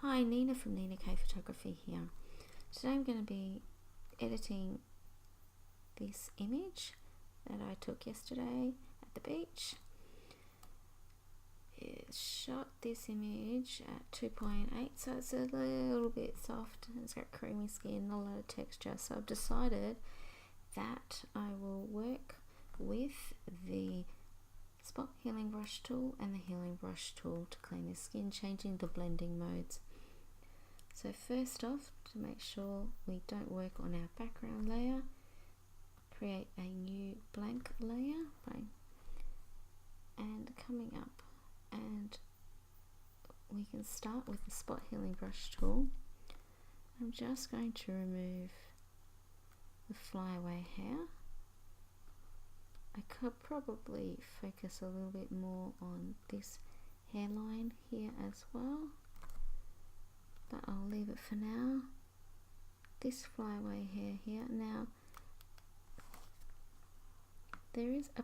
Hi, Nina from Nina K Photography here. Today I'm going to be editing this image that I took yesterday at the beach. It shot this image at 2.8, so it's a little bit soft. It's got creamy skin, not a lot of texture. So I've decided that I will work with the spot healing brush tool and the healing brush tool to clean the skin, changing the blending modes. So first off, to make sure we don't work on our background layer, create a new blank layer, and coming up, and we can start with the spot healing brush tool. I'm just going to remove the flyaway hair. I could probably focus a little bit more on this hairline here as well, but I'll leave it for now. This flyaway hair here. Now, there is a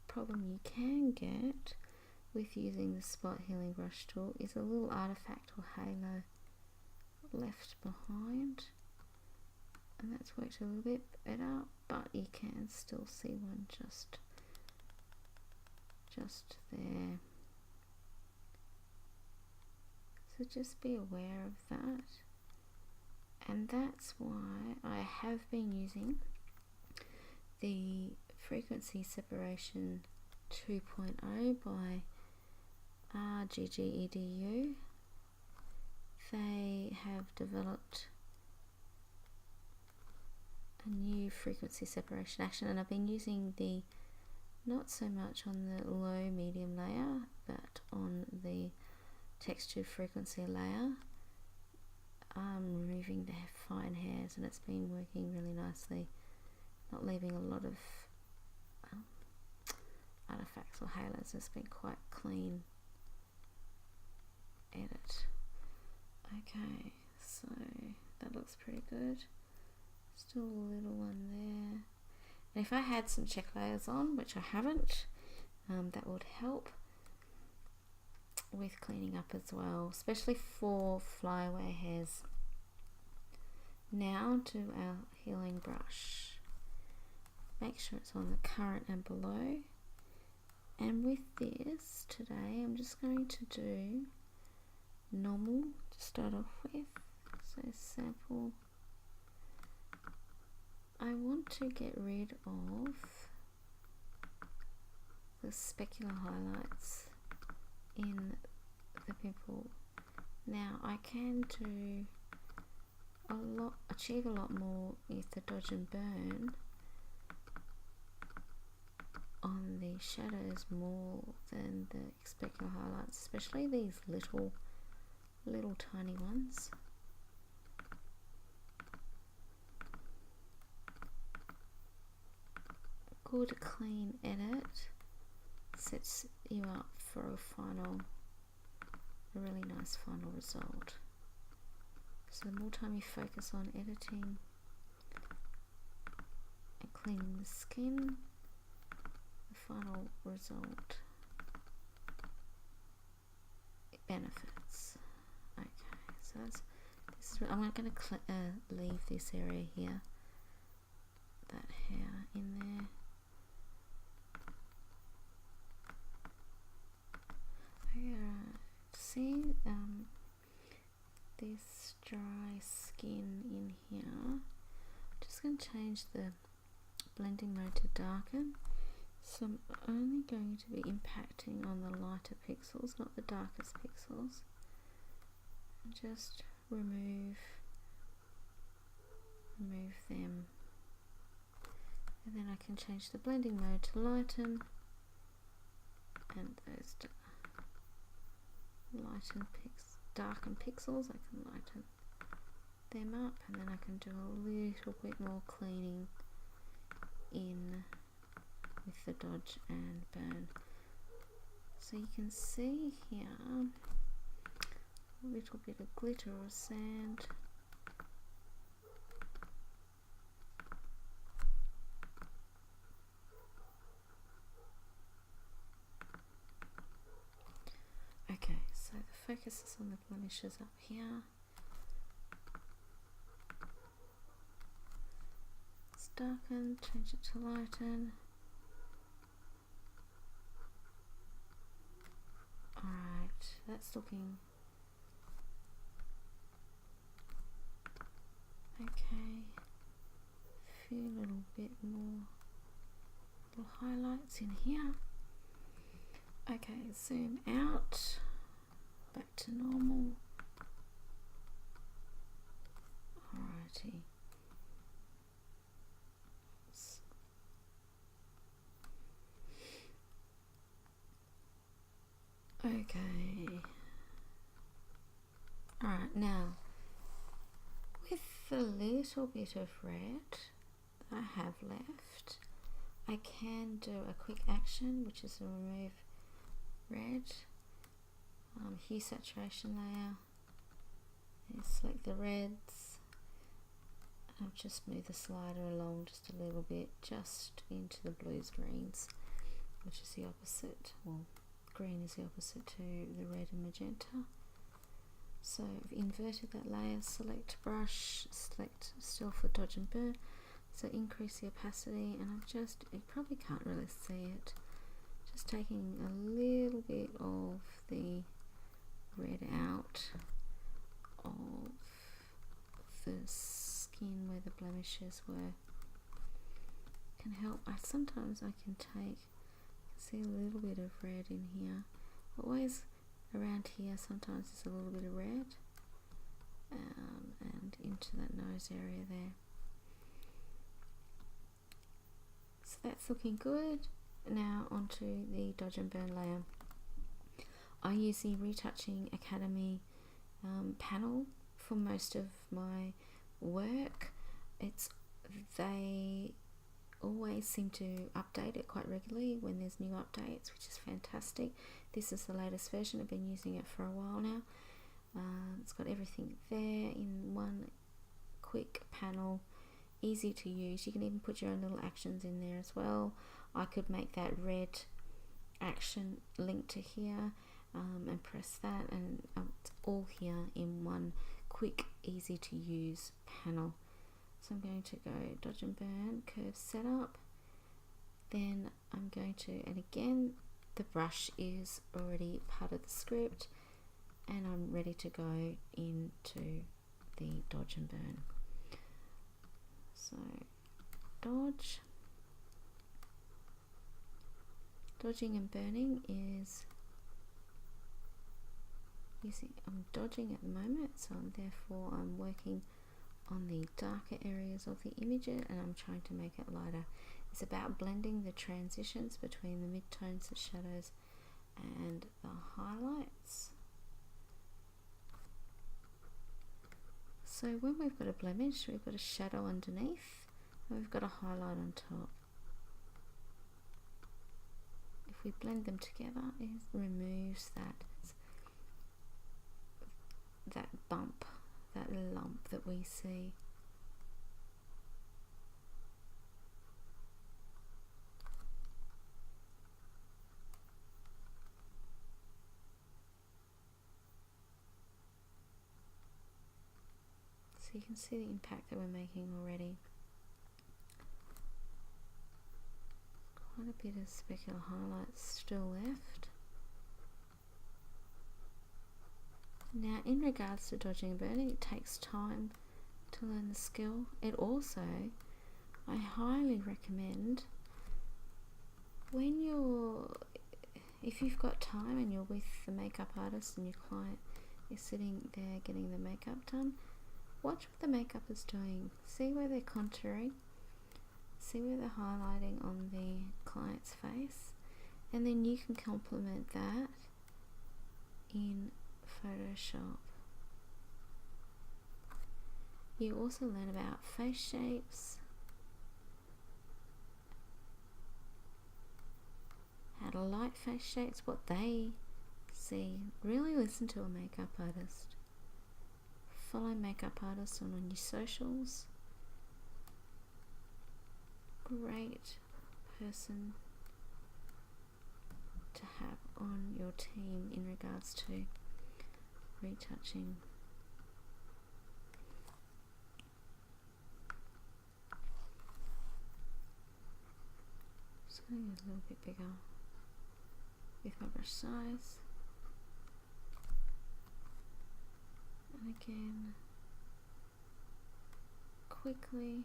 problem you can get with using the spot healing brush tool, is a little artifact or halo left behind, and that's worked a little bit better, but you can still see one just there. So just be aware of that, and that's why I have been using the Frequency Separation 2.0 by RGGEDU. They have developed a new frequency separation action, and I've been using the, not so much on the low medium layer, but on the textured frequency layer, removing the fine hairs, and it's been working really nicely, not leaving a lot of artifacts or halos. It's been quite clean edit. Okay, so that looks pretty good. Still a little one there, and if I had some check layers on, which I haven't, that would help with cleaning up as well, especially for flyaway hairs. Now to our healing brush. Make sure it's on the current and below. And with this today, I'm just going to do normal to start off with. So sample. I want to get rid of the specular highlights in the pimple. Now I can do achieve a lot more with the dodge and burn on the shadows more than the specular highlights, especially these little tiny ones. Good clean edit sets you up for a really nice final result. So the more time you focus on editing and cleaning the skin, the final result benefits. Okay, so I'm going to leave this area here, that hair in there. See this dry skin in here. Just going to change the blending mode to darken. So I'm only going to be impacting on the lighter pixels, not the darkest pixels. And just remove them. And then I can change the blending mode to lighten, and those darken pixels, I can lighten them up, and then I can do a little bit more cleaning in with the dodge and burn. So you can see here a little bit of glitter or sand. Okay, so the focuses on the blemishes up here. Let's darken, change it to lighten. Alright, that's looking okay. A few little bit more little highlights in here. Okay, zoom out, back to normal. Alrighty. Okay. Alright, now with the little bit of red I have left, I can do a quick action, which is to remove red, hue saturation layer, and select the reds. I'll just move the slider along just a little bit, just into the blues greens, which is the opposite. Well, green is the opposite to the red and magenta. So I've inverted that layer, select brush, select still for dodge and burn, so increase the opacity, and I've just, you probably can't really see it, just taking a little bit of the red out of the skin where the blemishes were. Can help. Sometimes I can see a little bit of red in here. Always around here sometimes there's a little bit of red, and into that nose area there. So that's looking good. Now onto the dodge and burn layer. I use the Retouching Academy panel for most of my work. They always seem to update it quite regularly when there's new updates, which is fantastic. This is the latest version. I've been using it for a while now. It's got everything there in one quick panel, easy to use. You can even put your own little actions in there as well. I could make that red action link to here, and press that, and it's all here in one quick, easy to use panel. So I'm going to go dodge and burn, curve setup, then I'm going to, and again the brush is already part of the script, and I'm ready to go into the dodge and burn. So dodging and burning is I'm dodging at the moment, so therefore I'm working on the darker areas of the image, and I'm trying to make it lighter. It's about blending the transitions between the midtones, the shadows, and the highlights. So when we've got a blemish, we've got a shadow underneath, and we've got a highlight on top. If we blend them together, it removes that bump, that lump that we see. So you can see the impact that we're making already. Quite a bit of specular highlights still left. Now, in regards to dodging and burning, it takes time to learn the skill. It also, I highly recommend, if you've got time and you're with the makeup artist and your client is sitting there getting the makeup done, watch what the makeup is doing. See where they're contouring, see where they're highlighting on the client's face, and then you can complement that in Photoshop. You also learn about face shapes, how to light face shapes, what they see. Really listen to a makeup artist. Follow makeup artists on your socials. Great person to have on your team in regards to retouching. Just going to get a little bit bigger with my brush size. And again, quickly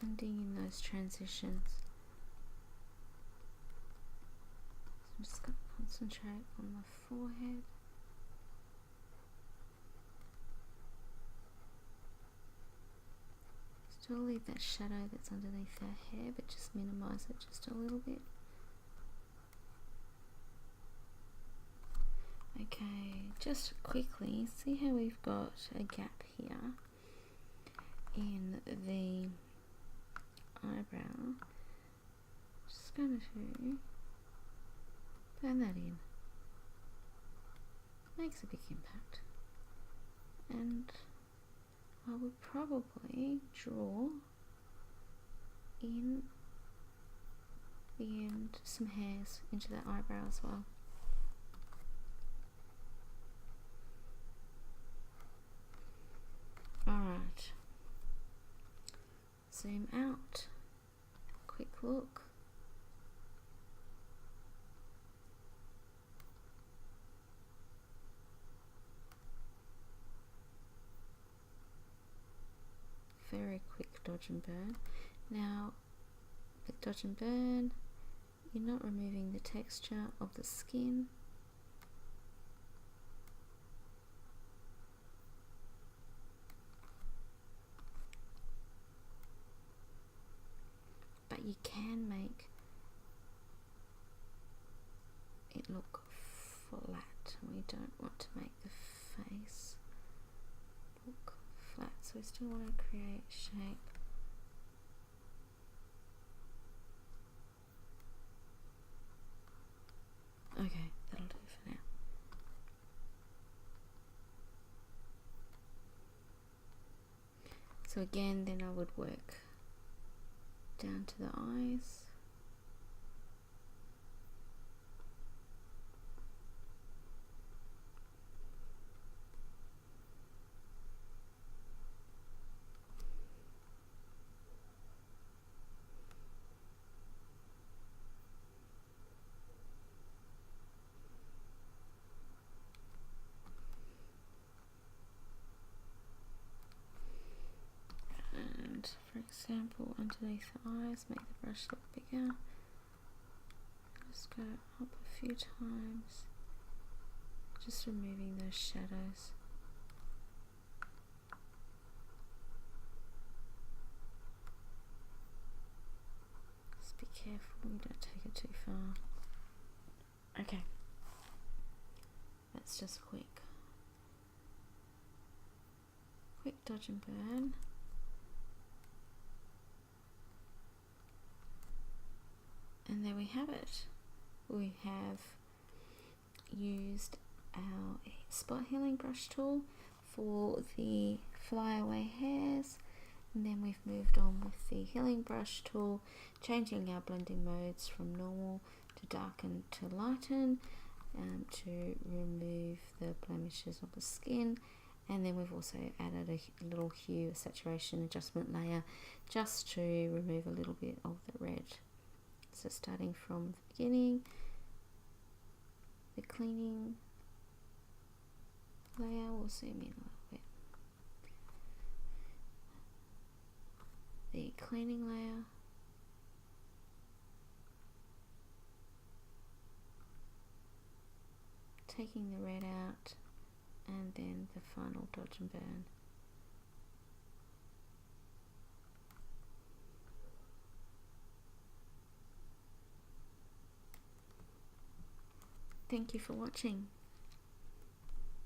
blending in those transitions. So I'm just going to concentrate on the forehead. Still leave that shadow that's underneath our hair, but just minimize it just a little bit. Okay, just quickly, see how we've got a gap here in the eyebrow. Just going to blend that in. Makes a big impact. And I would probably draw in the end some hairs into that eyebrow as well. Alright, zoom out, quick look. Very quick dodge and burn. Now, with dodge and burn, you're not removing the texture of the skin. But you can make it look flat. We don't want to make the face look flat, so we still want to create shape. Okay, that'll do for now. So again, then I would work down to the eyes. For example, underneath the eyes, make the brush look bigger. Just go up a few times, just removing those shadows. Just be careful you don't take it too far. Okay, that's just quick dodge and burn. And there we have it. We have used our spot healing brush tool for the flyaway hairs, and then we've moved on with the healing brush tool, changing our blending modes from normal to darken to lighten, to remove the blemishes of the skin. And then we've also added a little hue saturation adjustment layer just to remove a little bit of the red. So starting from the beginning, the cleaning layer, we'll zoom in a little bit. The cleaning layer, taking the red out, and then the final dodge and burn. Thank you for watching.